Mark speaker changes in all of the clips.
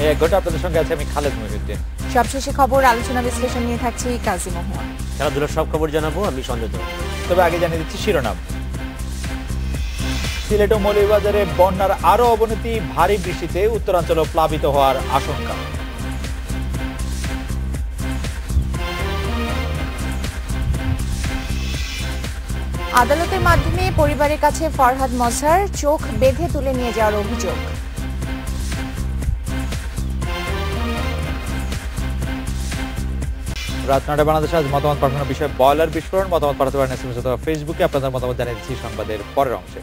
Speaker 1: এই এক ঘন্টা আপনাদের সঙ্গে আছে আমি খালেদ মহিউদ্দিন।
Speaker 2: সবশেষে খবর, আলোচনা বিশ্লেষণ নিয়ে থাকছি কাজী মোহন।
Speaker 3: খেলাধুলার সব খবর জানাবো আমি সঞ্জয়।
Speaker 1: তবে আগে জানিয়ে দিচ্ছি শিরোনাম। সিলেট ও মৌলভীবাজারে বন্যার আরো অবনতি, ভারী বৃষ্টিতে উত্তরাঞ্চল প্লাবিত হওয়ার আশঙ্কা।
Speaker 2: আদালতের মাধ্যমে পরিবারের কাছে ফরহাদ মজহার চোখ বেঁধে তুলে নিয়ে যাওয়ার অভিযোগ।
Speaker 1: রাত 9টায় বাংলাদেশে আজ মতামত পাঠানোর বিষয়ে বয়লার বিস্ফোরণ। মতামত পাঠাতে পারেন এসএমএস অথবা ফেসবুকে। আপনাদের মতামত জানিয়ে দিচ্ছি সংবাদের পরের অংশে।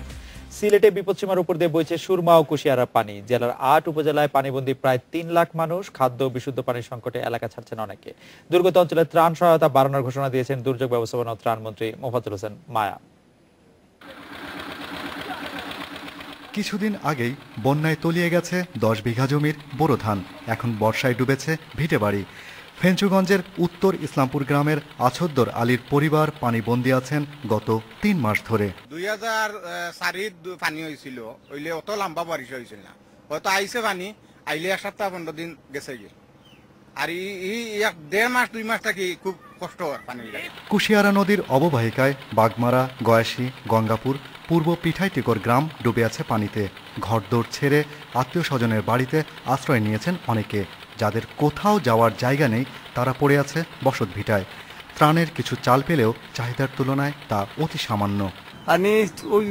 Speaker 1: সিলেটে বিপদসীমার উপর দিয়ে বইছে সুরমা ও কুশিয়ারা পানি। জেলার 8 উপজেলায় পানিবন্দী প্রায় 3 লাখ মানুষ। খাদ্য ও বিশুদ্ধ পানির সংকটে এলাকা ছাড়ছেন অনেকে। দুর্গত অঞ্চলে ত্রাণ সহায়তা বাড়ানোর ঘোষণা দিয়েছেন দুর্যোগ ব্যবস্থাপনা ও ত্রাণ মন্ত্রী মোফাজ্জল হোসেন মায়া।
Speaker 4: কিছুদিন আগেই বন্যায় তলিয়ে গেছে 10 বিঘা জমির বোরো ধান। এখন বর্ষায় ডুবেছে ভিটে বাড়ি। ফেঞ্চুগঞ্জের উত্তর ইসলামপুর গ্রামের আছদ্দর আলীর পরিবার পানিবন্দী আছেন গত 3 মাস ধরে।
Speaker 5: 2004 পানি হয়েছিল, ওইলে অত লম্বা বারিশ হয়েছিল না, হয়তো আইসে পানি আইলে 1 সপ্তাহ 15 দিন গেছে গিয়ে, আর এই 1.5 মাস 2 মাস থাকি খুব কষ্ট হয় পানি।
Speaker 4: কুশিয়ারা নদীর অববাহিকায় বাগমারা, গয়াসী, গঙ্গাপুর, পূর্ব পিঠাইটিকর গ্রাম ডুবে আছে পানিতে। ঘরদোর ছেড়ে আত্মীয় স্বজনের বাড়িতে আশ্রয় নিয়েছেন অনেকে। যাদের কোথাও যাওয়ার জায়গা নেই তারা পড়ে আছে বসত ভিটায়। ত্রাণের কিছু চাল পেলেও চাহিদার তুলনায় তা অতি সামান্য।
Speaker 6: পানি ওই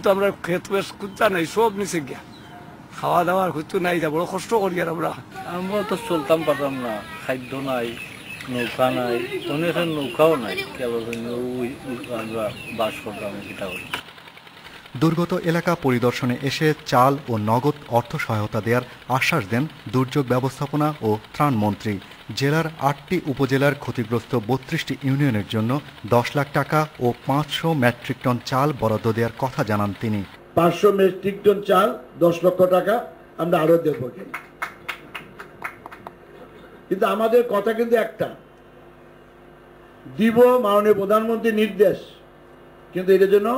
Speaker 6: তো আমরা খেত বেশ খুঁজতা নাই, সব নিচে গিয়া খাওয়া দাওয়ার খুঁজতে নাই, বড় কষ্ট করি। আর আমরা তো চলতাম পারতাম না, খাদ্য নাই, নৌকা নাই, অনেকের নৌকাও নাই, কেবল আমরা বাস করতাম এটা।
Speaker 4: দুর্গত এলাকা পরিদর্শনে এসে চাল ও নগদ অর্থ সহায়তা দেওয়ার আশ্বাস দেন দুর্যোগ ব্যবস্থাপনা ও ত্রাণ মন্ত্রী। জেলার 8টি উপজেলার ক্ষতিগ্রস্ত 32টি ইউনিয়নের জন্য 10 লাখ টাকা ও 500 মেট্রিক টন চাল বরাদ্দ দেওয়ার কথা জানান তিনি।
Speaker 7: 500 মেট্রিক টন চাল 10 লক্ষ টাকা আমরা আরো দেব, কিন্তু আমাদের কথা কিন্তু একটা দিব, মাননীয় প্রধানমন্ত্রীর নির্দেশ, কিন্তু এটার জন্য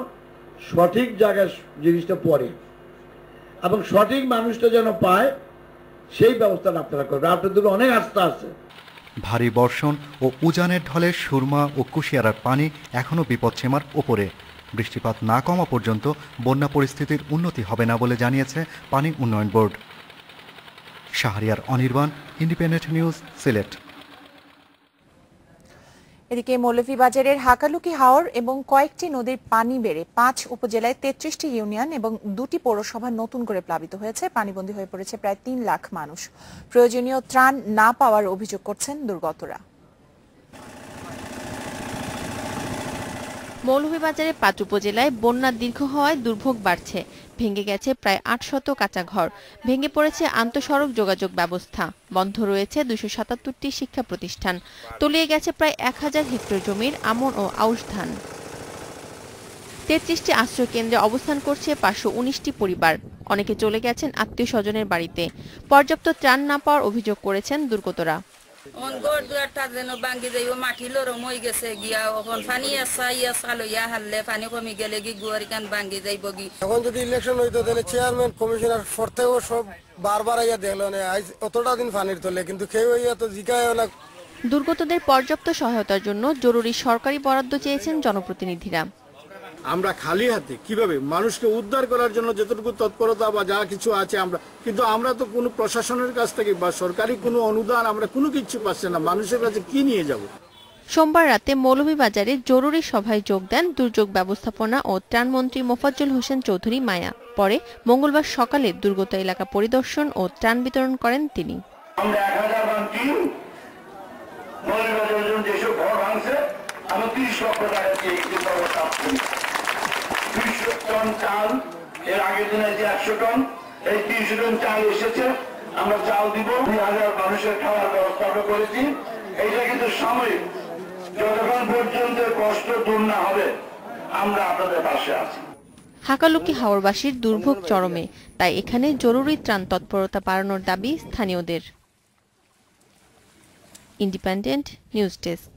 Speaker 7: সঠিক জায়গায় জিনিসটা পড়ে এবং সঠিক মানুষটা যেন পায় সেই ব্যবস্থাটা আপনারা করবেন। আপনাদের অনেক আস্থা আছে।
Speaker 4: ভারী বর্ষণ ও উজানের ঢলে সুরমা ও কুশিয়ারার পানি এখনও বিপদসীমার ওপরে। বৃষ্টিপাত না কমা পর্যন্ত বন্যা পরিস্থিতির উন্নতি হবে না বলে জানিয়েছে পানি উন্নয়ন board. Shahriar Anirban, independent news, Sylhet.
Speaker 2: এদিকে মৌলভীবাজারের হাকালুকি হাওর এবং কয়েকটি নদীর পানি বেড়ে 5 উপজেলায় 33টি ইউনিয়ন এবং 2টি পৌরসভা নতুন করে প্লাবিত হয়েছে। পানিবন্দী হয়ে পড়েছে প্রায় 3 লাখ মানুষ। প্রয়োজনীয় ত্রাণ না পাওয়ার অভিযোগ করছেন দুর্গতরা।
Speaker 8: মৌলভীবাজারের 5 উপজেলায় বন্যা দীর্ঘ হওয়ায় দুর্ভোগ বাড়ছে। ভেঙে গেছে প্রায় 800 কাঁচা ঘর, ভেঙে পড়েছে আন্তঃসড়ক যোগাযোগ ব্যবস্থা, বন্ধ রয়েছে 277টি শিক্ষা প্রতিষ্ঠান, তলিয়ে গেছে প্রায় 1000 হেক্টর জমির আমন ও আউশ ধান। 33টি আশ্রয় কেন্দ্রে অবস্থান করছে 519টি পরিবার। অনেকে চলে গেছেন আত্মীয় স্বজনের বাড়িতে। পর্যাপ্ত ত্রাণ না পাওয়ার অভিযোগ করেছেন দুর্গতরা।
Speaker 9: এখন যদি ইলেকশন হইতো তাহলে চেয়ারম্যান কমিশনার ফরতেও সব বারবার আইয়া দেখলো না, অতটা দিন পানির তোলে, কিন্তু কেউ তো জিকায় না।
Speaker 8: দুর্গতদের পর্যাপ্ত সহায়তার জন্য জরুরি সরকারি বরাদ্দ চেয়েছেন জনপ্রতিনিধিরা।
Speaker 10: আমরা খালি হাতে কিভাবে মানুষকে উদ্ধার করার জন্য যতটুকু তৎপরতা বা যা কিছু আছে কিন্তু আমরা তো কোনো প্রশাসনের কাছ থেকে বা সরকারি কোনো অনুদান আমরা কোনো কিছু পাচ্ছি না। মানুষের কাছে কি নিয়ে যাব?
Speaker 8: সোমবার রাতে মৌলভীবাজারে জরুরি সভায় যোগ দেন দুর্যোগ ব্যবস্থাপনা ও ত্রাণমন্ত্রী মোফাজ্জল হোসেন চৌধুরী মায়া। পরে মঙ্গলবার সকালে দুর্গত এলাকা পরিদর্শন ও ত্রাণ বিতরণ করেন তিনি।
Speaker 11: এর আগের দিনে যে 100 টন, এই 300 টন চাল এসেছে। আমরা চাল দিব, 2000 মানুষের খাওয়ার ব্যবস্থা করেছি। এইটা কিন্তু সাময়িক, যতক্ষণ পর্যন্ত কষ্ট দূর না হবে আমরা আপনাদের পাশে আছি।
Speaker 8: হাকালুকি হাওরবাসীর দুর্ভোগ চরমে, তাই এখানে জরুরি ত্রাণ তৎপরতা বাড়ানোর দাবি স্থানীয়দের। Independent news desk.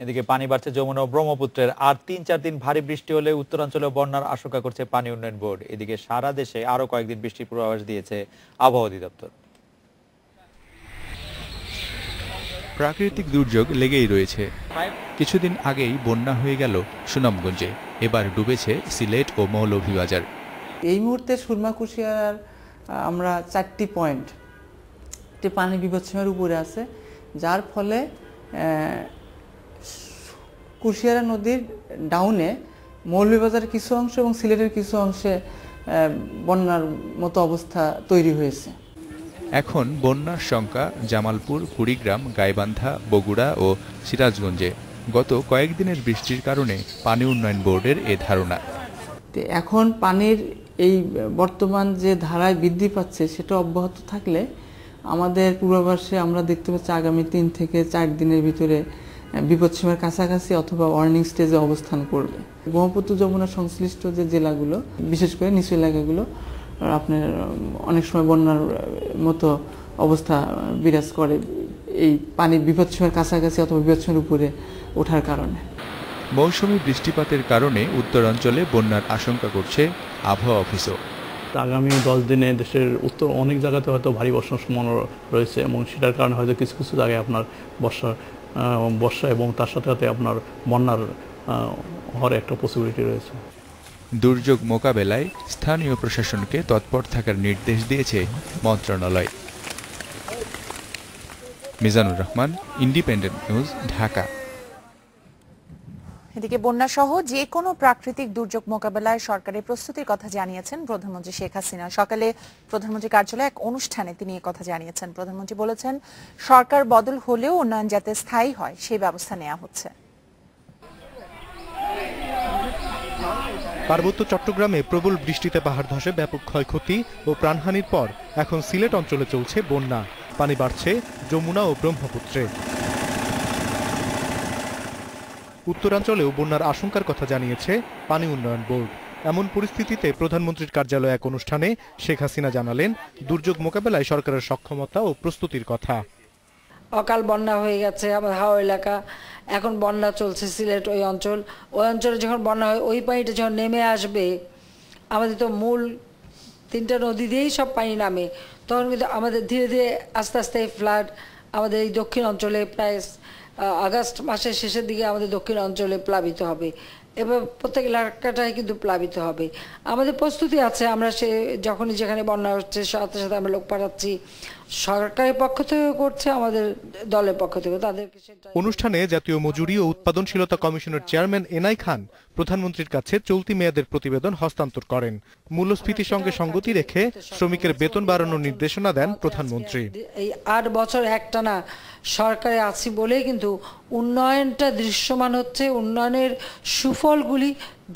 Speaker 1: এদিকে পানি বাড়ছে যমুনা ও ব্রহ্মপুত্রের। আর ৩-৪ দিন ভারী বৃষ্টি হলে উত্তরাঞ্চলে বন্যার আশঙ্কা করছে পানি উন্নয়ন বোর্ড। এদিকে সারা দেশে আরো কয়েকদিন বৃষ্টির পূর্বাভাস দিয়েছে আবহাওয়া অধিদপ্তর।
Speaker 12: প্রাকৃতিক দুর্যোগ লেগেই রয়েছে। কিছুদিন আগেই বন্যা হয়ে গেল সুনামগঞ্জে, এবার ডুবেছে সিলেট ও মৌলভীবাজার।
Speaker 13: এই মুহূর্তে সুরমা কুশিয়ারার আমরা 4টি পয়েন্ট পানি বিপদসীমার উপরে আছে, যার ফলে কুশিয়ারা নদীর ডাউনে মৌলভীবাজারের কিছু অংশ এবং সিলেটের কিছু অংশে বন্যার মতো অবস্থা তৈরি হয়েছে।
Speaker 12: এখন বন্যার শঙ্কা জামালপুর, কুড়িগ্রাম, গাইবান্ধা, বগুড়া ও সিরাজগঞ্জে। গত কয়েকদিনের বৃষ্টির কারণে পানি উন্নয়ন বোর্ডের এ ধারণা।
Speaker 13: এখন পানির এই বর্তমান যে ধারায় বৃদ্ধি পাচ্ছে সেটা অব্যাহত থাকলে আমাদের পূর্বাভাসে আমরা দেখতে পাচ্ছি আগামী 3 থেকে 4 দিনের ভিতরে বিপদসীমার কাছাকাছি অথবা ওয়ার্নিং স্টেজে অবস্থান করবে। ব্রহ্মপুত্র যমুনা সংশ্লিষ্ট যে জেলাগুলো, বিশেষ করে নিচু এলাকাগুলো, আপনার অনেক সময় বন্যার মতো অবস্থা বিরাজ করে এই পানি বিপদসীমার কাছাকাছি অথবা বিপদসীমার উপরে ওঠার কারণে।
Speaker 12: মৌসুমী বৃষ্টিপাতের কারণে উত্তরাঞ্চলে বন্যার আশঙ্কা করছে আবহাওয়া অফিসও।
Speaker 14: আগামী 10 দিনে দেশের উত্তর অনেক জায়গাতে হয়তো ভারী বর্ষণের সম্ভাবনা রয়েছে এবং সেটার কারণে হয়তো কিছু কিছু জায়গায় আপনার বর্ষা এবং তার সাথে সাথে আপনার বন্যার হওয়ার একটা পসিবিলিটি রয়েছে।
Speaker 12: দুর্যোগ মোকাবেলায় স্থানীয় প্রশাসনকে তৎপর থাকার নির্দেশ দিয়েছে মন্ত্রণালয়। Mizanur Rahman, independent News, Dhaka.
Speaker 2: এদিকে বন্যা সহ যে কোনো প্রাকৃতিক দুর্যোগ মোকাবেলায় সরকারের প্রস্তুতির কথা জানিয়েছেন প্রধানমন্ত্রী শেখ হাসিনা। সকালে প্রধানমন্ত্রী কার্যালয়ে এক অনুষ্ঠানে তিনি এই কথা জানিয়েছেন। প্রধানমন্ত্রী বলেছেন, সরকার বদল হলেও উন্নয়ন যাতে স্থায়ী হয় সেই ব্যবস্থা নেওয়া হচ্ছে।
Speaker 15: পার্বত্য চট্টগ্রামে প্রবল বৃষ্টিতে পাহাড় ধসে ব্যাপক ক্ষয়ক্ষতি ও প্রাণহানির পর এখন সিলেট অঞ্চলে চলছে বন্যা। পানি বাড়ছে যমুনা ও ব্রহ্মপুত্রে। উত্তরাঞ্চলেও বন্যার আশঙ্কার কথা জানিয়েছে পানি উন্নয়ন বোর্ড। এমন পরিস্থিতিতে প্রধানমন্ত্রীর কার্যালয়ে এক অনুষ্ঠানে শেখ হাসিনা জানালেন দুর্যোগ মোকাবেলায় সরকারের সক্ষমতা ও প্রস্তুতির কথা।
Speaker 16: অকাল বন্যা হয়ে গেছে আমাদের হাওড় এলাকা, এখন বন্যা চলছে সিলেট ওই অঞ্চলে যখন বন্যা হয় ওই পানিটা যখন নেমে আসবে, আমাদের তো মূল 3টা নদী দিয়েই সব পানি নামে, তখন কিন্তু আমাদের ধীরে ধীরে আস্তে আস্তে ফ্লাড আমাদের এই দক্ষিণ অঞ্চলে প্রায় আগস্ট মাসের শেষের দিকে আমাদের দক্ষিণ অঞ্চলে প্লাবিত হবে। এবার প্রত্যেক এলাকাটাই কিন্তু প্লাবিত হবে। আমাদের প্রস্তুতি আছে, আমরা সে যখনই যেখানে বন্যা হচ্ছে সাথে সাথে আমরা লোক পাঠাচ্ছি, সরকারের পক্ষ থেকে করছে, আমাদের দলের পক্ষ থেকে তাদেরকে।
Speaker 15: অনুষ্ঠানে জাতীয় মজুরি ও উৎপাদনশীলতা কমিশনের চেয়ারম্যান এনাই খান প্রধানমন্ত্রীর কাছে চলতি মেয়াদের প্রতিবেদন হস্তান্তর করেন। মূল্যস্ফীতির সঙ্গে সঙ্গতি রেখে শ্রমিকের বেতন বাড়ানোর নির্দেশনা দেন প্রধানমন্ত্রী।
Speaker 16: এই 8 বছর একটানা সরকারে আছি বলেই কিন্তু উন্নয়নটা দৃশ্যমান হচ্ছে, উন্নয়নের সুফলগুলি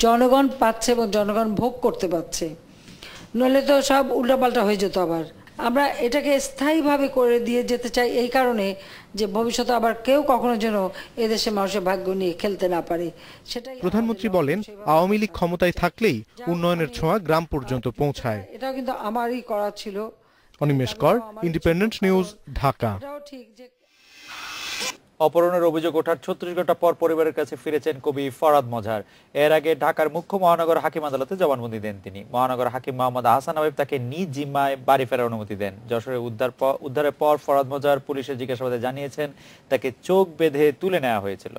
Speaker 16: জনগণ পাচ্ছে এবং জনগণ ভোগ করতে পারছে, নইলে তো সব উল্টাপাল্টা হয়ে যেত। আবার আমরা এটাকে স্থায়ীভাবে করে দিয়ে যেতে চাই এই কারণে যে ভবিষ্যতে আবার কেউ কখনো যেন এদেশে মানুষের ভাগ্য নিয়ে খেলতে না পারে। সেটাই
Speaker 15: প্রধানমন্ত্রী বলেন, আওয়ামী লীগ ক্ষমতায় থাকলেই উন্নয়নের ছোঁয়া গ্রাম পর্যন্ত পৌঁছায়।
Speaker 16: এটাও কিন্তু আমারই করা ছিল।
Speaker 15: অনিমেষ কর, ইন্ডিপেন্ডেন্ট নিউজ, ঢাকা।
Speaker 1: অপহরণের অভিযোগ ওঠার 36 ঘন্টা পর পরিবারের কাছে ফিরেছেন কবি ফরহাদ মজহার। এর আগে ঢাকার মুখ্য মহানগর হাকিম আদালতে জবানবন্দি দেন তিনি। মহানগর হাকিম মোহাম্মদ আহসান হাবিব তাকে নিজ জিম্মায় বাড়ি ফেরার অনুমতি দেন। যশোরে উদ্ধারের পর ফরহাদ মজহার পুলিশের জিজ্ঞাসাবাদে জানিয়েছেন তাকে চোখ বেঁধে তুলে নেওয়া হয়েছিল।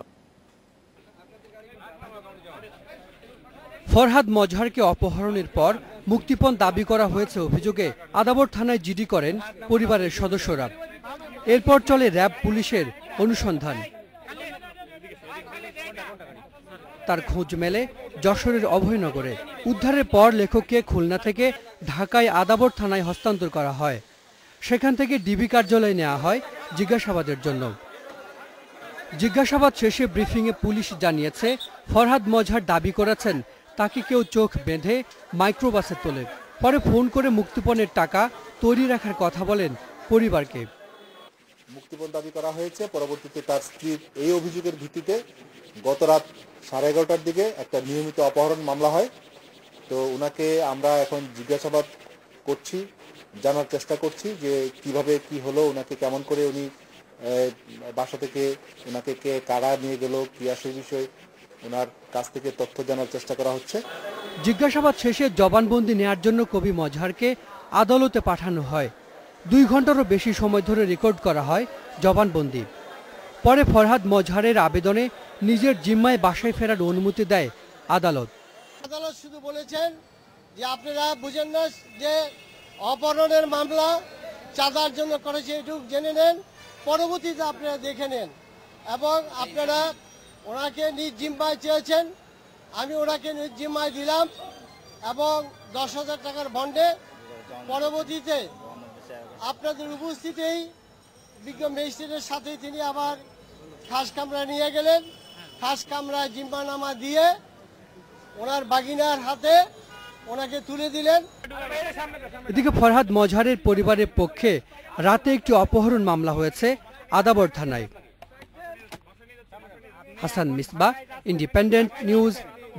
Speaker 17: ফরহাদ মজহারকে অপহরণের পর মুক্তিপণ দাবি করা হয়েছে অভিযোগে আদাবর থানায় জিডি করেন পরিবারের সদস্যরা। এরপর চলে র্যাব পুলিশের অনুসন্ধান। তার খোঁজ মেলে যশোরের অভয়নগরে। উদ্ধারের পর লেখককে খুলনা থেকে ঢাকায় আদাবর থানায় হস্তান্তর করা হয়। সেখান থেকে ডিবি কার্যালয়ে নেওয়া হয় জিজ্ঞাসাবাদের জন্য। জিজ্ঞাসাবাদ শেষে ব্রিফিংয়ে পুলিশ জানিয়েছে ফরহাদ মজহার দাবি করেছেন তাকে কেউ চোখ বেঁধে মাইক্রোবাসে তোলে, পরে ফোন করে মুক্তিপণের টাকা তৈরি রাখার কথা বলেন পরিবারকে।
Speaker 18: মুক্তিপণ দাবি করা হয়েছে। পরবর্তীতে তার স্ত্রীর এই অভিযোগের ভিত্তিতে গত রাত 11:30টার দিকে একটা নিয়মিত অপহরণ মামলা হয়। তো ওনাকে আমরা এখন জিজ্ঞাসাবাদ করছি, জানার চেষ্টা করছি যে কিভাবে কি হলো, ওনাকে কেমন করে উনি বাসা থেকে ওনাকে কে কারা নিয়ে গেল কি আসে বিষয় ওনার কাছ থেকে তথ্য জানার চেষ্টা করা হচ্ছে।
Speaker 17: জিজ্ঞাসাবাদ শেষে জবানবন্দি নেয়ার জন্য কবি মজহারকে আদালতে পাঠানো হয়। 2 ঘন্টারও বেশি সময় ধরে রেকর্ড করা হয় জবানবন্দি। পরে ফরহাদ মজহারের আবেদনে নিজের জিম্মায় বাসায় ফেরার অনুমতি দেয় আদালত।
Speaker 9: আদালত শুধু বলেছেন যে আপনারা বুঝেন না যে অপহরণের মামলা চাঁদার জন্য করেছে, এটুকু জেনে নেন, পরবর্তীতে আপনারা দেখে নেন। এবং আপনারা ওনাকে নিজ জিম্মায় চেয়েছেন, আমি ওনাকে নিজ জিম্মায় দিলাম এবং 10,000 টাকার বন্ডে। পরবর্তীতে আপনাদের উপস্থিতিতেই বিজ্ঞ ম্যাজিস্ট্রেটের সাথে তিনি আবার খাস কামরা নিয়ে গেলেন। খাস কামরা জিম্মানামা দিয়ে ওনার বাগিনার হাতে ওনাকে তুলে দিলেন।
Speaker 17: এদিকে ফরহাদ মজহারের পরিবারের পক্ষে রাতে একটি অপহরণ মামলা হয়েছে আদাবর থানায়। Hasan Misbah, independent News,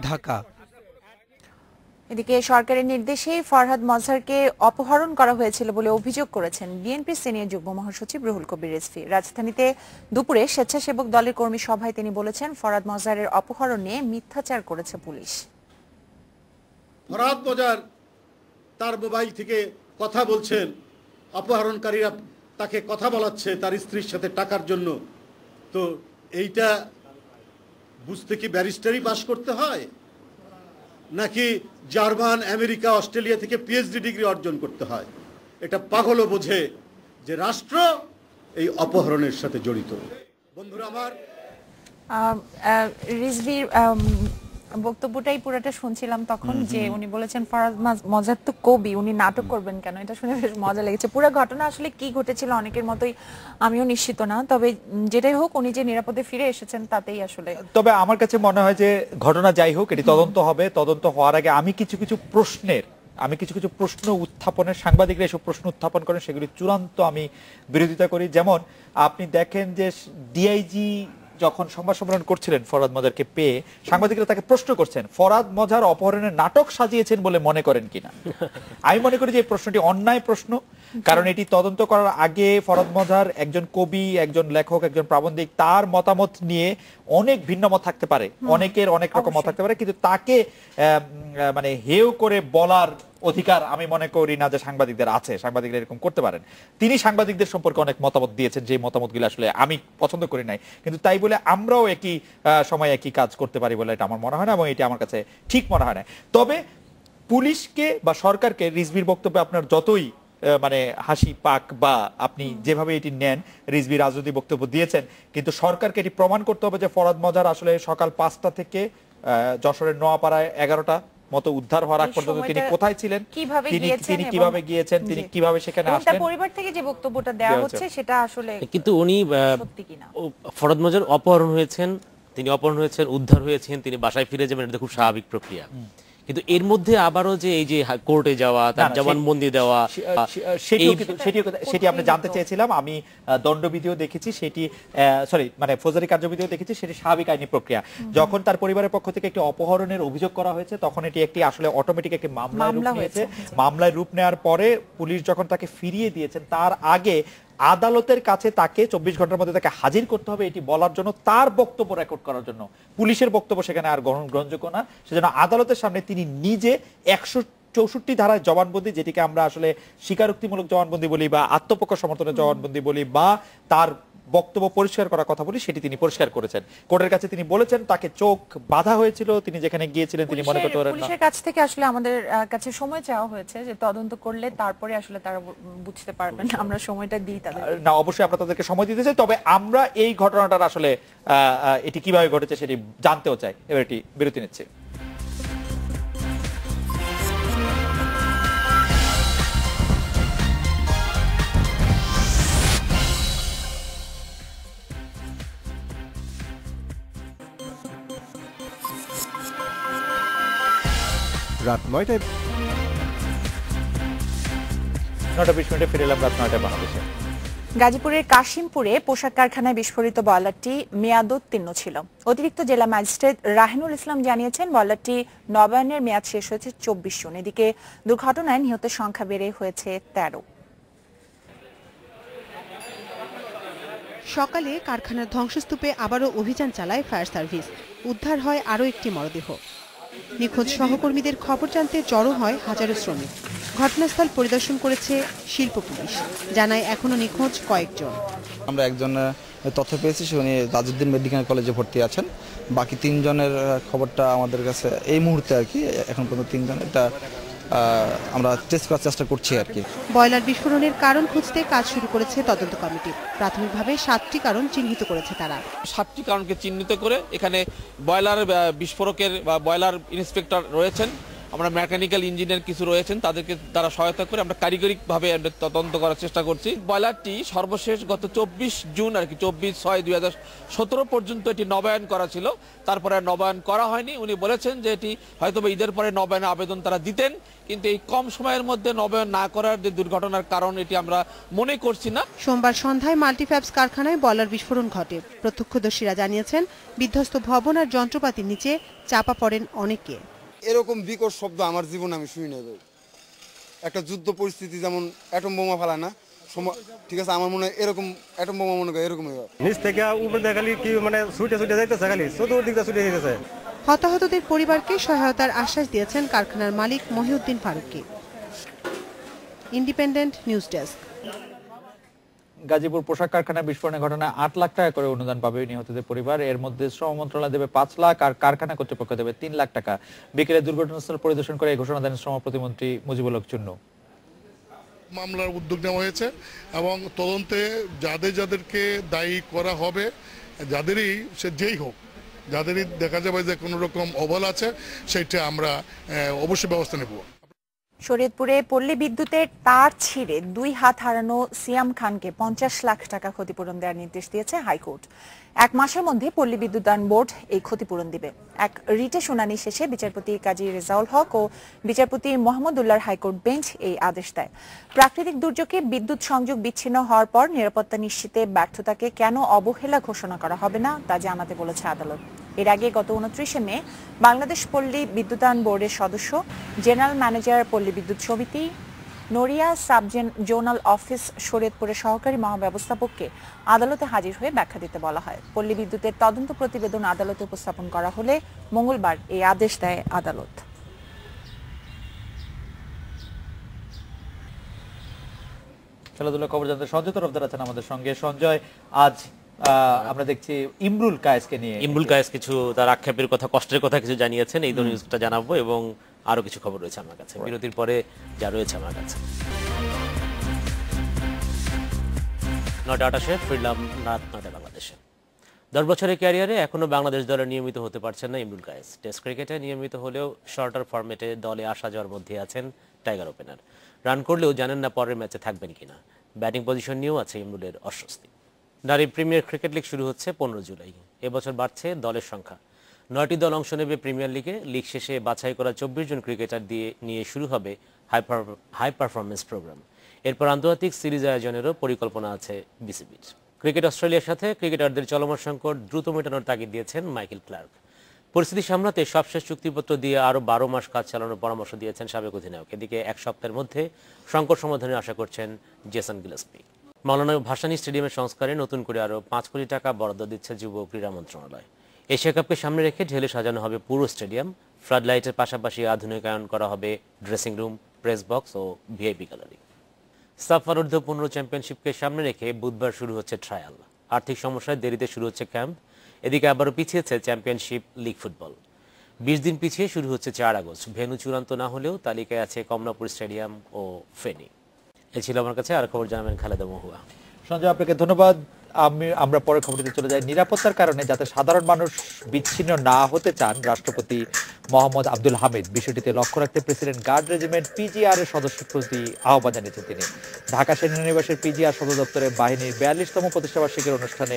Speaker 17: Dhaka.
Speaker 2: এদিকে সরকারের নির্দেশেই ফরহাদ মজহারকে অপহরণ করা হয়েছিল বলে অভিযোগ করেছেন বিএনপির সিনিয়র যুগ্ম মহাসচিব রুহুল কবির রিজভী। রাজধানীতে দুপুরে স্বেচ্ছাসেবক দলের কর্মী সভায় তিনি বলেছেন, ফরহাদ মজহারের অপহরণ নিয়ে মিথ্যাচার করেছে পুলিশ।
Speaker 10: ফরহাদ মজহার তার মোবাইল থেকে কথা বলছেন, অপহরণকারীরা তাকে কথা বলাচ্ছে তার স্ত্রীর সাথে টাকার জন্য। তো এইটা বুঝতে কি ব্যারিস্টারি পাস করতে হয়, নাকি জার্মান, আমেরিকা, অস্ট্রেলিয়া থেকে পিএইচডি ডিগ্রি অর্জন করতে হয়? এটা পাগলও বোঝে যে রাষ্ট্র এই অপহরণের সাথে জড়িত। বন্ধুরা আমার,
Speaker 2: রিজভীর বক্তব্যটাই পুরোটা শুনছিলাম তখন, যে উনি বলেছেন ফরহাদ মজহার তো কবি, উনি নাটক করবেন কেন? এটা শুনে বেশ মজা লেগেছে। পুরো ঘটনা আসলে কি ঘটেছিল অনেকের মতোই আমিও নিশ্চিত না, তবে যেটাই হোক উনি যে নিরাপদে ফিরে এসেছেন তাতেই আসলে।
Speaker 1: তবে আমার কাছে মনে হয় যে ঘটনা যাই হোক, এটি তদন্ত হবে। তদন্ত হওয়ার আগে আমি কিছু কিছু প্রশ্ন উত্থাপনের, সাংবাদিকরা এসব প্রশ্ন উত্থাপন করেন, সেগুলি চূড়ান্ত আমি বিরোধিতা করি। যেমন আপনি দেখেন যে ডিআইজি যখন সংবাদ সম্মেলন করছিলেন ফরহাদ মজহারকে পেয়ে, সাংবাদিকরা তাকে প্রশ্ন করছেন ফরহাদ মজহার অপহরণের নাটক সাজিয়েছেন বলে মনে করেন কিনা। আমি মনে করি যে এই প্রশ্নটি অন্যায় প্রশ্ন, কারণ এটি তদন্ত করার আগে ফরহাদ মজহার একজন কবি, একজন লেখক, একজন প্রাবন্ধিক, তার মতামত নিয়ে অনেক ভিন্ন মত থাকতে পারে, অনেকের অনেক রকম মত থাকতে পারে, কিন্তু তাকে মানে হেয় করে বলার অধিকার আমি মনে করি না যে সাংবাদিকদের আছে। সাংবাদিকরা এরকম করতে পারেন। তিনি সাংবাদিকদের সম্পর্কে অনেক মতামত দিয়েছেন, যে মতামতগুলো আসলে আমি পছন্দ করি নাই, কিন্তু তাই বলে আমরাও একই সময় একই কাজ করতে পারি বলে এটা আমার মনে হয় না, এবং এটি আমার কাছে ঠিক মনে হয় না। তবে পুলিশকে বা সরকারকে, রিজভীর বক্তব্যে আপনার যতই মানে হাসি পাক বা আপনি যেভাবে এটি নেন, রিজভী রাজনৈতিক বক্তব্য দিয়েছেন, কিন্তু সরকারকে এটি প্রমাণ করতে হবে যে ফরহাদ মজহার আসলে সকাল 5টা থেকে যশোরের নোয়াপাড়ায় 11টা মতো উদ্ধার হওয়ার আগ পর্যন্ত তিনি কোথায় ছিলেন, তিনি কিভাবে গিয়েছেন, তিনি কিভাবে সেখানে আসলেন,
Speaker 2: তার পরিবার থেকে যে বক্তব্যটা দেওয়া হচ্ছে সেটা আসলে
Speaker 3: কিন্তু উনি ফরহাদ মজহার অপহরণ হয়েছেন, তিনি অপহরণ হয়েছেন, উদ্ধার হয়েছেন, তিনি বাসায় ফিরে যাবেন, এটা খুব স্বাভাবিক প্রক্রিয়া। কিন্তু এর মধ্যে আবারও যে এই যে কোর্টে যাওয়া, তার জবানবন্দি দেওয়া,
Speaker 1: সেটি আপনি জানতে চেয়েছিলাম। আমি দণ্ডবিধিও দেখেছি, সেটি মানে ফৌজদারি কার্যবিধিও দেখেছি, সেটি স্বাভাবিক আইনি প্রক্রিয়া। যখন তার পরিবারের পক্ষ থেকে একটি অপহরণের অভিযোগ করা হয়েছে, তখন এটি একটি আসলে অটোমেটিক একটি মামলায় রূপ নিয়েছে। মামলায় রূপ নেওয়ার পরে পুলিশ যখন তাকে ফিরিয়ে দিয়েছেন, তার আগে আদালতের কাছে তাকে 24 ঘন্টার মধ্যে তাকে হাজির করতে হবে এটি বলার জন্য, তার বক্তব্য রেকর্ড করার জন্য। পুলিশের বক্তব্য সেখানে আর গ্রহণযোগ্য না, সেজন্য আদালতের সামনে তিনি নিজে 164 ধারায় জবানবন্দি, যেটিকে আমরা আসলে স্বীকারোক্তিমূলক জবানবন্দি বলি বা আত্মপক্ষ সমর্থনের জবানবন্দি বলি বা তার বক্তব্য পরিষ্কার করার কথা বলি, সেটি তিনি পরিষ্কার করেছেন। কোর্টের কাছে তিনি বলেছেন তাকে চোখ বাধা হয়েছিল, তিনি যেখানে গিয়েছিলেন তিনি মনে করতে পারেন না।
Speaker 2: পুলিশের কাছ থেকে আসলে আমাদের কাছে সময় চাওয়া হয়েছে যে তদন্ত করলে তারপরে আসলে তারা বুঝতে পারবেন, আমরা সময়টা দিই তাদের। না,
Speaker 1: অবশ্যই আমরা তাদেরকে সময় দিতে চাই, তবে আমরা এই ঘটনাটার আসলে এটি কিভাবে ঘটেছে সেটি জানতেও চাই। এবার এটি বিরতি নিচ্ছে।
Speaker 15: রাত 9টায়
Speaker 1: 9:20 ফিরে এলাম রাত 9টায় বাংলাদেশে।
Speaker 2: গাজীপুরের কাশিমপুরে পোশাক কারখানায় বিস্ফোরিত বয়লারটি মেয়াদোত্তীর্ণ ছিল। অতিরিক্ত জেলা ম্যাজিস্ট্রেট রাহিনুল ইসলাম জানিয়েছেন, বয়লারটি নবায়নের মেয়াদ শেষ হয়েছে 24 জুন। এদিকে দুর্ঘটনায় নিহতের সংখ্যা বেড়ে হয়েছে 13।
Speaker 19: সকালে কারখানার ধ্বংসস্তূপে আবারও অভিযান চালায় ফায়ার সার্ভিস। উদ্ধার হয় আরও একটি মরদেহ। নিখোঁজ সহকর্মীদের খবর জানতে জড়ো হয় হাজারো শ্রমিক। ঘটনাস্থল পরিদর্শন করেছে শিল্প পুলিশ, জানায় এখনো নিখোঁজ কয়েকজন।
Speaker 20: আমরা একজন তথ্য পেয়েছি, উনি তাজউদ্দিন মেডিকেল কলেজে ভর্তি আছেন। বাকি 3 জনের খবরটা আমাদের কাছে এই মুহূর্তে আর কি এখন পর্যন্ত 3 জন, এটা আমরা টেস্ট করার চেষ্টা করছি আর কি।
Speaker 19: বয়লার বিস্ফোরণের কারণ খুঁজতে কাজ শুরু করেছে তদন্ত কমিটি। প্রাথমিকভাবে 7টি কারণ চিহ্নিত করেছে তারা।
Speaker 21: 7টি কারণকে চিহ্নিত করে এখানে বয়লার বিস্ফোরকের বা বয়লার ইন্সপেক্টর রয়েছেন, আমরা মেকানিক্যাল ইঞ্জিনিয়ার কিছু রয়েছেন, তাদেরকে দ্বারা সহায়তা করে আমরা কারিগরিকভাবে তদন্ত করার চেষ্টা করছি। বয়লারটি সর্বশেষ গত 24 জুন আর কি 24/6/2017 পর্যন্ত এটি নবায়ন করা ছিল, তারপরে নবায়ন করা হয়নি। উনি বলেছেন যে এটি হয়তো ঈদের পরে নবায়নের আবেদন তারা দিতেন, কিন্তু এই কম সময়ের মধ্যে নবায়ন না করার যে দুর্ঘটনার কারণ এটি আমরা মনে করছি না।
Speaker 19: সোমবার সন্ধ্যায় মাল্টিফ্যাবস কারখানায় বয়লার বিস্ফোরণ ঘটে। প্রত্যক্ষদর্শীরা জানিয়েছেন বিধ্বস্ত ভবন আর যন্ত্রপাতির নিচে চাপা পড়েন অনেকে।
Speaker 22: এরকম বিকট শব্দ আমার জীবনে আমি শুনি নাই। একটা যুদ্ধ পরিস্থিতি যেমন অ্যাটম বোমা ফেলা না, ঠিক আছে, আমার মনে হয় এরকম অ্যাটম বোমা মনে হয় এরকমই হয়।
Speaker 23: নিচ থেকে উপরে দেখালি কি মানে ছুটে যাইতেছে, খালি চতুর্দিকে ছুটে গেছে।
Speaker 19: হতাহতদের পরিবারকে সহায়তার আশ্বাস দিয়েছেন কারখানার মালিক Mohiuddin Faruki. Independent news desk.
Speaker 1: Gazipur পোশাক কারখানায় বিস্ফোরণের ঘটনায় 8 লাখ টাকা করে অনুদান পাবে নিহতদের পরিবার। এর মধ্যে শ্রম মন্ত্রণালয় দেবে 5 লাখ আর কারখানা কর্তৃপক্ষ দেবে 3 লাখ টাকা। বিকেলে দুর্ঘটনাস্থল পরিদর্শন করে এই ঘোষণা দেন শ্রম প্রতিমন্ত্রী মুজিবুল হক চুন্নু।
Speaker 24: মামলার উদ্যোগ নেওয়া হয়েছে এবং তদন্তে যাদেরকে দায়ী করা হবে, যাদেরই সে যেই হোক, যাদেরই দেখা যাবে যে কোনো রকম অবহেলা আছে, সেটা আমরা অবশ্যই ব্যবস্থা নেব।
Speaker 2: শরীয়তপুরে পল্লী বিদ্যুতের তার ছিঁড়ে 2 হাত হারানো সিয়াম খানকে 50 লাখ টাকা ক্ষতিপূরণ দেওয়ার নির্দেশ দিয়েছে হাইকোর্ট। 1 মাসের মধ্যে পল্লী বিদ্যুতায়ন বোর্ড এই ক্ষতিপূরণ দিবে। এক রিটে শুনানি শেষে বিচারপতি কাজী রেজাউল হক ও বিচারপতি মোহাম্মদুল্লাহর হাইকোর্ট বেঞ্চ এই আদেশ দেয়। প্রাকৃতিক দুর্যোগে বিদ্যুৎ সংযোগ বিচ্ছিন্ন হওয়ার পর নিরাপত্তা নিশ্চিতে ব্যর্থতাকে কেন অবহেলা ঘোষণা করা হবে না তা জানাতে বলেছে আদালত। এর আগে গত 29 মে বাংলাদেশ পল্লী বিদ্যুতায়ন বোর্ডের সদস্য, জেনারেল ম্যানেজার পল্লী বিদ্যুৎ সমিতি, নড়িয়া সাব জোনাল অফিস শরীয়তপুরের সহকারী মহাব্যবস্থাপককে আদালতে হাজির হয়ে ব্যাখ্যা দিতে বলা হয়। পল্লী বিদ্যুতের তদন্ত প্রতিবেদন আদালতে উপস্থাপন করা হলে মঙ্গলবার এই আদেশ দেয় আদালত।
Speaker 1: খেলাধুলা খবর জানতে সঞ্জয় তরফদার আছেন আমাদের সঙ্গে। সঞ্জয়, আজ আমরা দেখছি ইমরুল কায়েসকে নিয়ে
Speaker 3: কিছু তার আক্ষেপের কথা, কষ্টের কথা কিছু জানিয়েছেন। এই নিউজটা জানাবো এবং আরো কিছু খবর রয়েছে আমার কাছে বিরতির পরে যা রয়েছে আমার কাছে। 9:28 ফিরলাম রাত 9টা বাংলাদেশে। 10 বছরের ক্যারিয়ারে এখনো বাংলাদেশ দলে নিয়মিত হতে পারছেন না ইমরুল কায়েস। টেস্ট ক্রিকেটে নিয়মিত হলেও শর্টার ফরম্যাটে দলে আসা যাওয়ার মধ্যে আছেন টাইগার ওপেনার। রান করলেও জানেন না পরের ম্যাচে থাকবেন কিনা। ব্যাটিং পজিশন নিয়েও আছে ইমরুলের অস্বস্তি। নারী প্রিমিয়ার ক্রিকেট লিগ শুরু হচ্ছে 15 জুলাই। এবছর বাড়ছে দলের সংখ্যা। 9টি দল অংশ নেবে প্রিমিয়ার লিগে। লিগ শেষে বাছাই করা 24 জন ক্রিকেটার নিয়ে শুরু হবে হাই পারফরমেন্স প্রোগ্রাম। এরপর আন্তর্জাতিক সিরিজ আয়োজনেরও পরিকল্পনা আছে বিসিবির। ক্রিকেট অস্ট্রেলিয়ার সাথে ক্রিকেটারদের চলমান সংকট দ্রুত মেটানোর তাগিদ দিয়েছেন মাইকেল ক্লার্ক। পরিস্থিতি সামলাতে সবশেষ চুক্তিপত্র দিয়ে আরও 12 মাস কাজ চালানোর পরামর্শ দিয়েছেন সাবেক অধিনায়ক। এদিকে 1 সপ্তাহের মধ্যে সংকট সমাধানের আশা করছেন জেসন গিলস্পি। মাওলানা ভাসানী স্টেডিয়ামের সংস্কারে নতুন করে আরও 5 কোটি টাকা বরাদ্দ দিচ্ছে যুব ক্রীড়া মন্ত্রণালয়। এশিয়া কাপকে সামনে রেখে ঢেলে সাজানো হবে পুরো স্টেডিয়াম। ফ্লাড লাইটের পাশাপাশি আধুনিকায়ন করা হবে ড্রেসিং রুম, প্রেস বক্স ও ভিআইপি গ্যালারি। সাফ অনূর্ধ্ব 15 চ্যাম্পিয়নশিপকে সামনে রেখে বুধবার শুরু হচ্ছে ট্রায়াল। আর্থিক সমস্যায় দেরিতে শুরু হচ্ছে ক্যাম্প। এদিকে আবারও পিছিয়েছে চ্যাম্পিয়নশিপ লিগ ফুটবল। 20 দিন পিছিয়ে শুরু হচ্ছে 4 আগস্ট। ভেন্যু চূড়ান্ত না হলেও তালিকায় আছে কমলাপুর স্টেডিয়াম ও ফেনী। এ ছিল আমার কাছে। আর খবর জানাবেন খালেদা মহুয়া।
Speaker 1: সঞ্জয়, আপনাকে ধন্যবাদ। আমরা পরের খবরটিতে চলে যাই। নিরাপত্তার কারণে যাতে সাধারণ মানুষ বিচ্ছিন্ন না হতে চান, রাষ্ট্রপতি মোহাম্মদ আব্দুল হামিদ বিষয়টিতে লক্ষ্য রাখতে প্রেসিডেন্ট গার্ড রেজিমেন্ট পিজিআর এর সদস্যদের প্রতি আহ্বান জানিয়েছেন তিনি। ঢাকা সেনানিবাসের পিজিআর সদর দপ্তরে বাহিনীর 42তম প্রতিষ্ঠাবার্ষিকীর অনুষ্ঠানে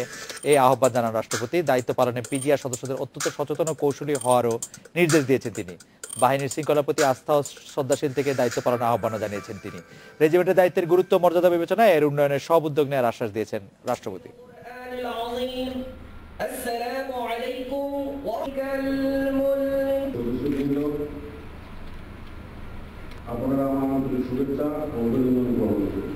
Speaker 1: এই আহ্বান জানান রাষ্ট্রপতি। দায়িত্ব পালনে পিজিআর সদস্যদের অত্যন্ত সচেতন ও কৌশলী হওয়ারও নির্দেশ দিয়েছেন তিনি। বাহিনীর শৃঙ্খলার প্রতি আস্থা ও শ্রদ্ধাশীল থেকে দায়িত্ব পালনের আহ্বানও জানিয়েছেন তিনি। রেজিমেন্টের দায়িত্বের গুরুত্ব মর্যাদা বিবেচনায় এর উন্নয়নের সব উদ্যোগ নেওয়ার আশ্বাস দিয়েছেন রাষ্ট্রপতি।
Speaker 25: আপনারা আমাদের শুভেচ্ছা ও অভিনন্দন গ্রহণ করুন।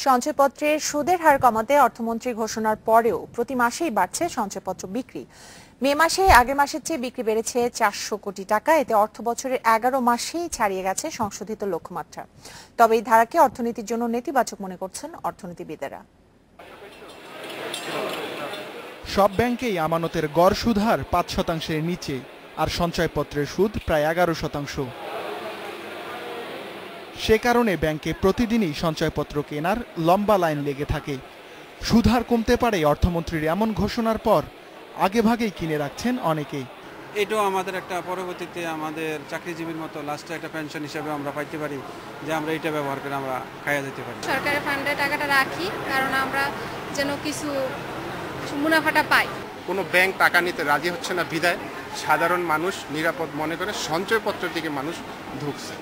Speaker 2: সঞ্চয়পত্রের সুদের হার কমাতে অর্থমন্ত্রী ঘোষণার পরেও প্রতি মাসেই বাড়ছে সঞ্চয়পত্র বিক্রি। মে মাসে আগের মাসের চেয়ে বিক্রি বেড়েছে 400 কোটি টাকা। এতে অর্থ বছরের 11 মাসেই ছাড়িয়ে গেছে সংশোধিত লক্ষ্যমাত্রা। তবে এই ধারাকে অর্থনীতির জন্য নেতিবাচক মনে করছেন অর্থনীতিবিদেরা।
Speaker 15: সব ব্যাংকেই আমানতের গড় সুদ হার 5% নিচে, আর সঞ্চয়পত্রের সুদ প্রায় 11%। সে কারণে ব্যাংকে প্রতিদিনই সঞ্চয়পত্র কেনার লম্বা লাইন লেগে থাকে। সুদ হার কমতে পারে অর্থমন্ত্রীর এমন ঘোষণার পর আগেভাগেই কিনে রাখছেন অনেকেই।
Speaker 4: এটাও আমাদের একটা পরবর্তীতে আমাদের চাকরিজীবীর মতো লাস্টে একটা পেনশন হিসেবে আমরা পাইতে পারি, যে আমরা এটা ব্যবহার করে আমরা খাইয়া যেতে পারি।
Speaker 5: সরকারের ফান্ডে টাকাটা রাখি, কারণ আমরা যেন কিছু মুনাফাটা পাই।
Speaker 6: কোনো ব্যাংক টাকা নিতে রাজি হচ্ছে না বিধায় সাধারণ মানুষ নিরাপদ মনে করে সঞ্চয়পত্রের দিকে মানুষ ঢুকছে।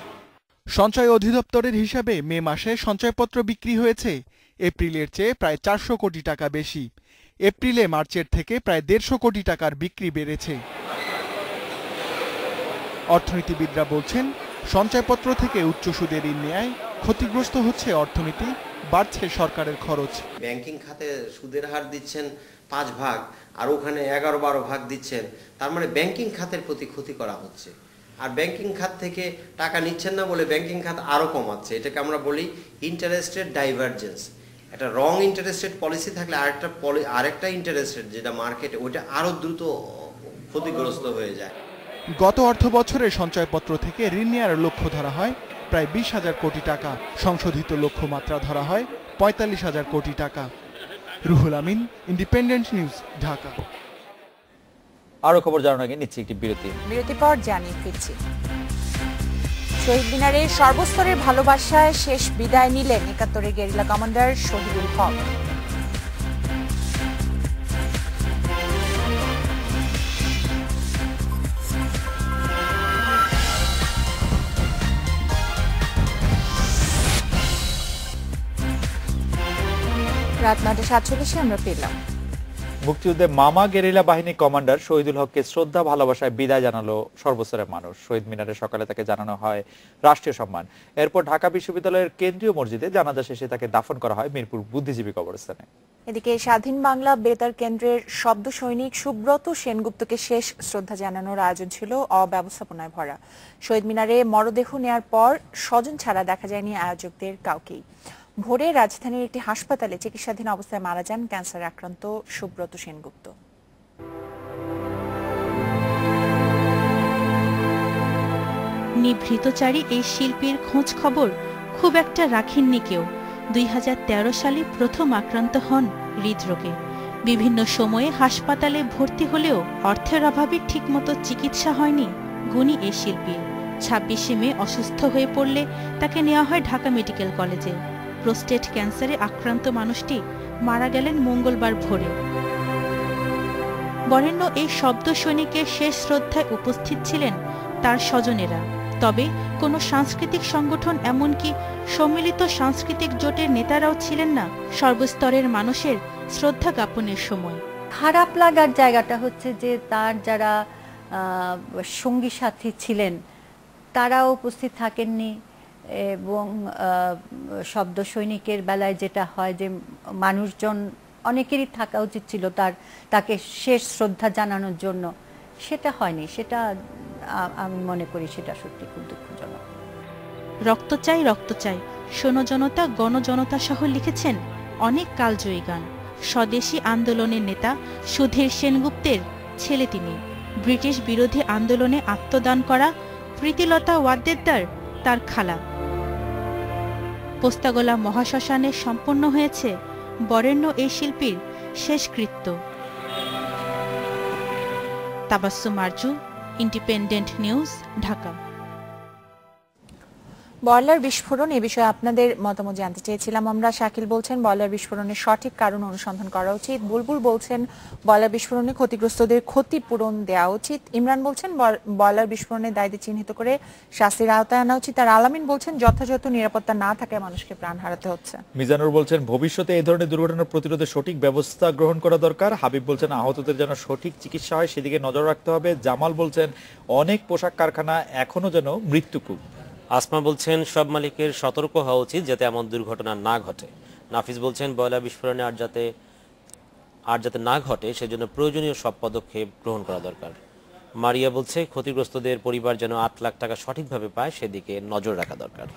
Speaker 15: সঞ্চয় অধিদপ্তরের হিসাবে মে মাসে সঞ্চয়পত্র বিক্রি হয়েছে এপ্রিলের চেয়ে প্রায় 400 কোটি টাকা বেশি। এপ্রিলে মার্চের থেকে প্রায় 150 কোটি টাকার বিক্রি বেড়েছে। অর্থনীতিবিদরা বলছেন, সঞ্চয়পত্র থেকে উচ্চ সুদের ঋণ নেয় ক্ষতিগ্রস্ত হচ্ছে অর্থনীতি, বাড়ছে সরকারের খরচ।
Speaker 7: ব্যাংকিং খাতে সুদের হার দিচ্ছেন 5 ভাগ, আর ওখানে 11-12 ভাগ দিচ্ছেন, তার মানে ব্যাংকিং খাতের প্রতি ক্ষতি করা হচ্ছে। আর ব্যাংকিং খাত থেকে টাকা নিচ্ছেন না বলে ব্যাংকিং খাত আরও কমাচ্ছে। এটাকে আমরা বলি ইন্টারেস্ট রেট ডাইভারজেন্স। একটা রং ইন্টারেস্ট রেট পলিসি থাকলে আরেকটা ইন্টারেস্ট রেট যেটা মার্কেটে, ওইটা আরও দ্রুত ক্ষতিগ্রস্ত হয়ে যায়।
Speaker 15: গত অর্থ বছরে সঞ্চয়পত্র থেকে ঋণ নেওয়ার লক্ষ্য ধরা হয় প্রায় 20,000 কোটি টাকা। সংশোধিত লক্ষ্যমাত্রা ধরা হয় 45,000 কোটি টাকা। Ruhul Amin, independent News, Dhaka.
Speaker 1: আরো খবর জানানোর আগে নিচ্ছি একটি বিরতি।
Speaker 2: বিরতি পর জানিয়ে ফিরছি। শহীদ মিনারে সর্বস্তরের ভালোবাসায় শেষ বিদায় নিলেন 71-এর গেরিলা কমান্ডার শহীদুল হক। রাত 9:47 আমরা পেলাম।
Speaker 1: মুক্তিযুদ্ধে মামা গেরিলা বাহিনী কমান্ডার শহীদুল হককে শ্রদ্ধা ভালোবাসায় বিদায় জানালো সর্বস্তরের মানুষ। শহীদ মিনারে সকালে তাকে জানানো হয় রাষ্ট্রীয় সম্মান। এরপর ঢাকা বিশ্ববিদ্যালয়ের কেন্দ্রীয় মসজিদে জানাজা শেষে তাকে দাফন করা হয় মিরপুর বুদ্ধিজীবী কবরস্থানে।
Speaker 2: এদিকে স্বাধীন বাংলা বেতার কেন্দ্রের শব্দ সৈনিক সুব্রত সেনগুপ্তকে শেষ শ্রদ্ধা জানানোর আয়োজন ছিল অব্যবস্থাপনায় ভরা। শহীদ মিনারে মরদেহ নেয়ার পর স্বজন ছাড়া দেখা যায়নি আয়োজকদের কাউকেই। ভোরে রাজধানীর একটি হাসপাতালে চিকিৎসাধীন অবস্থায় মারা যান ক্যান্সারে আক্রান্ত সুব্রত সেনগুপ্ত।
Speaker 11: নিভৃতচারী এই শিল্পীর খোঁজ খবর খুব একটা রাখেননি কেউ। 2013 সালে প্রথম আক্রান্ত হন হৃদরোগে। বিভিন্ন সময়ে হাসপাতালে ভর্তি হলেও অর্থের অভাবে ঠিকমতো চিকিৎসা হয়নি গুণী এই শিল্পীর। 26 মে অসুস্থ হয়ে পড়লে তাকে নেওয়া হয় ঢাকা মেডিকেল কলেজে। প্রোস্টেট ক্যান্সারে আক্রান্ত মানুষটি মারা গেলেন মঙ্গলবার ভোরে। বরেণ্য এই শব্দ সৈনিকের শেষ শ্রদ্ধায় উপস্থিত ছিলেন তার স্বজনেরা। তবে কোনো সাংস্কৃতিক সংগঠন এমনকি সম্মিলিত সাংস্কৃতিক জোটের নেতারাও ছিলেন না সর্বস্তরের মানুষের শ্রদ্ধা জ্ঞাপনের সময়।
Speaker 26: খারাপ লাগার জায়গাটা হচ্ছে যে তার যারা সঙ্গী সাথী ছিলেন তারাও উপস্থিত থাকেননি, এবং শব্দ সৈনিকের বেলায় যেটা হয় যে মানুষজন অনেকেরই থাকা উচিত ছিল তাকে শেষ শ্রদ্ধা জানানোর জন্য, সেটা হয়নি। সেটা আমি মনে করি সেটা সত্যি খুব দুঃখজনক।
Speaker 11: রক্ত চাই, রক্ত চাই, শোনো জনতা, গণজনতা সহ লিখেছেন অনেক কালজয়ী গান। স্বদেশী আন্দোলনের নেতা সুধীর সেনগুপ্তের ছেলে তিনি। ব্রিটিশ বিরোধী আন্দোলনে আত্মদান করা প্রীতিলতা ওয়াদ্দেদার তার খালা। পোস্তাগোলা মহাশ্মশানে সম্পন্ন হয়েছে বরেণ্য এই শিল্পীর শেষকৃত্য। Tabassum Arju, Independent News, Dhaka.
Speaker 2: Boiler বিস্ফোরণ এ বিষয়ে আপনাদের মতামত জানতে চেয়েছিলাম আমরা। শাকিল বলছেন বয়লার বিস্ফোরণের সঠিক কারণ অনুসন্ধান করা উচিত। বুলবুল বলছেন বয়লার বিস্ফোরণে ক্ষতিগ্রস্তদের ক্ষতিপূরণ দেওয়া উচিত। ইমরান বলছেন বয়লার বিস্ফোরণের দায়ীদের চিহ্নিত করে শাস্তির আওতায় আনা উচিত। আর আলামিন বলছেন যথাযথ নিরাপত্তা না থাকায় মানুষকে প্রাণ হারাতে হচ্ছে।
Speaker 1: মিজানুর বলছেন ভবিষ্যতে এই ধরনের দুর্ঘটনা প্রতিরোধে সঠিক ব্যবস্থা গ্রহণ করা দরকার। হাবিব বলছেন আহতদের যেন সঠিক চিকিৎসা হয় সেদিকে নজর রাখতে হবে। জামাল বলছেন অনেক পোশাক কারখানা এখনো যেন মৃত্যুকূপ।
Speaker 3: আসমা বলছেন সব মালিকের সতর্ক হওয়া উচিত যাতে এমন দুর্ঘটনা না ঘটে। নাফিস বলছেন বয়লার বিস্ফোরণে আর যাতে না ঘটে সেজন্য প্রয়োজনীয় সব পদক্ষেপ গ্রহণ করা দরকার। মারিয়া বলছে ক্ষতিগ্রস্তদের পরিবার যেন 8 লাখ টাকা সঠিকভাবে পায় সেদিকে নজর রাখা দরকার।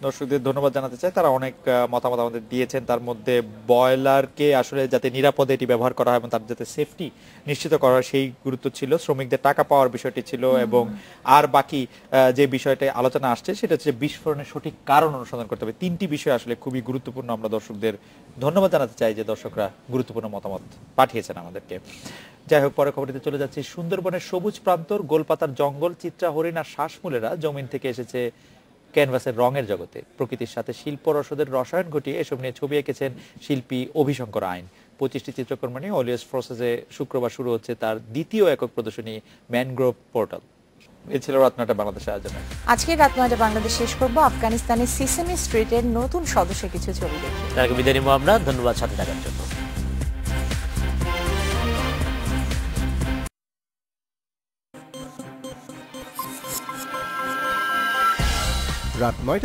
Speaker 1: দর্শকদের ধন্যবাদ জানাতে চাই, তারা অনেক মতামত আমাদের দিয়েছেন। তার মধ্যে বয়লারকে আসলে যাতে নিরাপদে এটি ব্যবহার করা হয় এবং তার যাতে সেফটি নিশ্চিত করা সেই গুরুত্ব ছিল, শ্রমিকদের টাকা পাওয়ার বিষয়টি ছিল, এবং আর বাকি যে বিষয়টা আলোচনা আসছে সেটা হচ্ছে বিস্ফোরণের সঠিক কারণ অনুসন্ধান করতে হবে। 3টি বিষয় আসলে খুবই গুরুত্বপূর্ণ। আমরা দর্শকদের ধন্যবাদ জানাতে চাই যে দর্শকরা গুরুত্বপূর্ণ মতামত পাঠিয়েছেন আমাদেরকে। যাই হোক, পরে খবরটিতে চলে যাচ্ছি। সুন্দরবনের সবুজ প্রান্তর, গোলপাতার জঙ্গল, চিত্রা হরিণ আর শ্বাসমূলেরা জমিন থেকে এসেছে ক্যানভাসের রঙের জগতে। প্রকৃতির সাথে শিল্প রসদের রসায়ন ঘটিয়ে এসব নিয়ে ছবি এঁকেছেন শিল্পী অভিশঙ্কর আইন। 25টি চিত্রকর্ম নিয়ে অলিয়াস ফ্রসেসে শুক্রবার শুরু হচ্ছে তার দ্বিতীয় একক প্রদর্শনী ম্যানগ্রোভ পোর্টাল। এ ছিল রাত 9টা বাংলাদেশের আয়োজনে।
Speaker 2: আজকে রাত 9টা বাংলাদেশ শেষ করব আফগানিস্তানের সিসেমি স্ট্রিটের নতুন সদস্য কিছু ছবি দেখে।
Speaker 3: তাকে বিদায় নিব আমরা। ধন্যবাদ সাথে থাকার জন্য।
Speaker 8: রাত 9টা